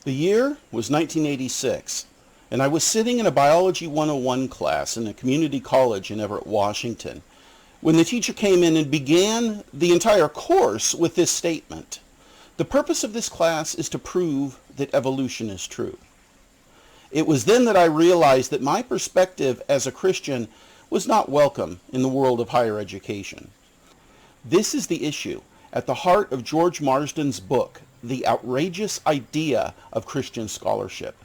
The year was 1986, and I was sitting in a Biology 101 class in a community college in Everett, Washington, when the teacher came in and began the entire course with this statement: "The purpose of this class is to prove that evolution is true." It was then that I realized that my perspective as a Christian was not welcome in the world of higher education. This is the issue at the heart of George Marsden's book, The Outrageous Idea of Christian Scholarship.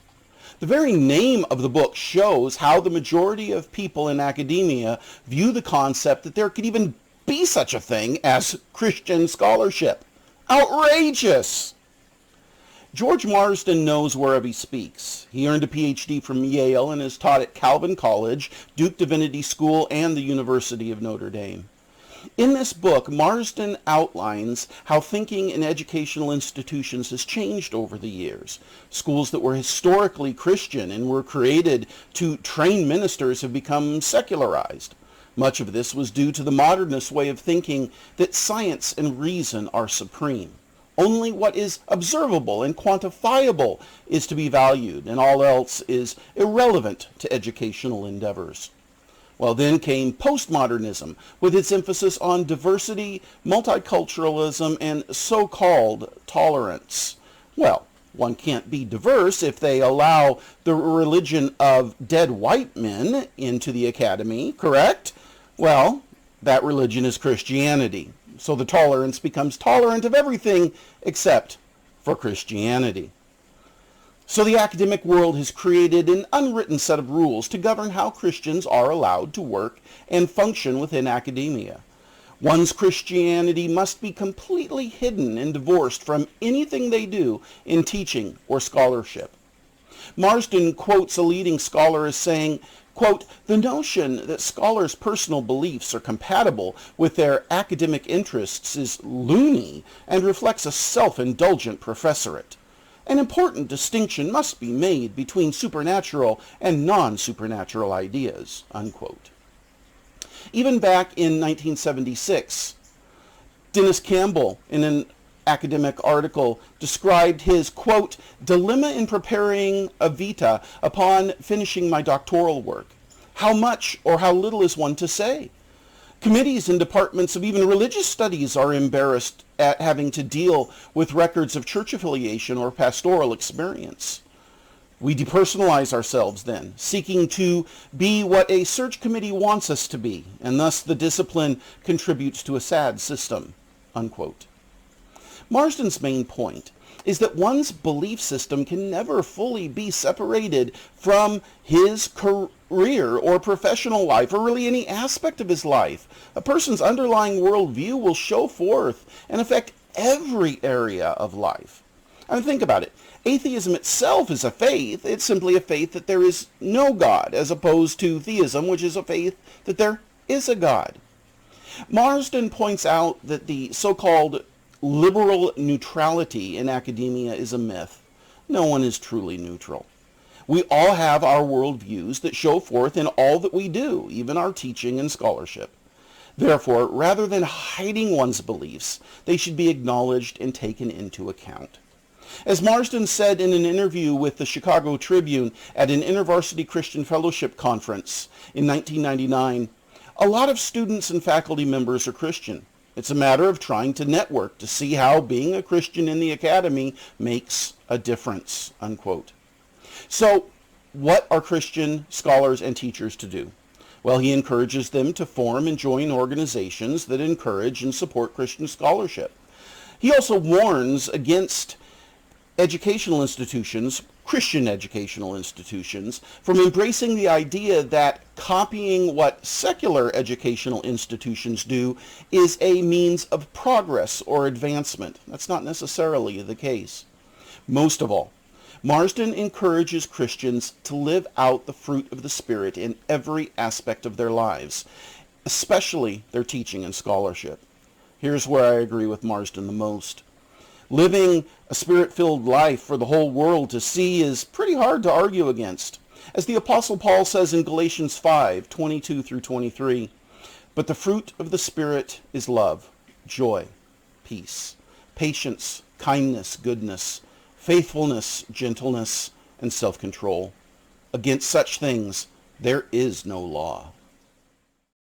The very name of the book shows how the majority of people in academia view the concept that there could even be such a thing as Christian scholarship. Outrageous! George Marsden knows wherever he speaks. He earned a PhD from Yale and has taught at Calvin College, Duke Divinity School, and the University of Notre Dame. In this book, Marsden outlines how thinking in educational institutions has changed over the years. Schools that were historically Christian and were created to train ministers have become secularized. Much of this was due to the modernist way of thinking that science and reason are supreme. Only what is observable and quantifiable is to be valued, and all else is irrelevant to educational endeavors. Well, then came postmodernism, with its emphasis on diversity, multiculturalism, and so-called tolerance. Well, one can't be diverse if they allow the religion of dead white men into the academy, correct? Well, that religion is Christianity. So the tolerance becomes tolerant of everything except for Christianity. So the academic world has created an unwritten set of rules to govern how Christians are allowed to work and function within academia. One's Christianity must be completely hidden and divorced from anything they do in teaching or scholarship. Marsden quotes a leading scholar as saying, quote, "The notion that scholars' personal beliefs are compatible with their academic interests is loony and reflects a self-indulgent professorate. An important distinction must be made between supernatural and non-supernatural ideas," unquote. Even back in 1976, Dennis Campbell, in an academic article, described his, quote, "dilemma in preparing a vita upon finishing my doctoral work. How much or how little is one to say? Committees and departments of even religious studies are embarrassed at having to deal with records of church affiliation or pastoral experience. We depersonalize ourselves then, seeking to be what a search committee wants us to be, and thus the discipline contributes to a sad system," unquote. Marsden's main point is that one's belief system can never fully be separated from his career or professional life, or really any aspect of his life. A person's underlying worldview will show forth and affect every area of life. I mean, think about it. Atheism itself is a faith. It's simply a faith that there is no God, as opposed to theism, which is a faith that there is a God. Marsden points out that the so-called liberal neutrality in academia is a myth. No one is truly neutral. We all have our worldviews that show forth in all that we do, even our teaching and scholarship. Therefore, rather than hiding one's beliefs, they should be acknowledged and taken into account. As Marsden said in an interview with the Chicago Tribune at an InterVarsity Christian Fellowship Conference in 1999, "A lot of students and faculty members are Christian. It's a matter of trying to network to see how being a Christian in the academy makes a difference," unquote. So, what are Christian scholars and teachers to do? Well, he encourages them to form and join organizations that encourage and support Christian scholarship. He also warns against educational institutions, Christian educational institutions, from embracing the idea that copying what secular educational institutions do is a means of progress or advancement. That's not necessarily the case. Most of all, Marsden encourages Christians to live out the fruit of the Spirit in every aspect of their lives, especially their teaching and scholarship. Here's where I agree with Marsden the most. Living a Spirit-filled life for the whole world to see is pretty hard to argue against. As the Apostle Paul says in Galatians 5:22 through 23, "But the fruit of the Spirit is love, joy, peace, patience, kindness, goodness, faithfulness, gentleness, and self-control. Against such things there is no law.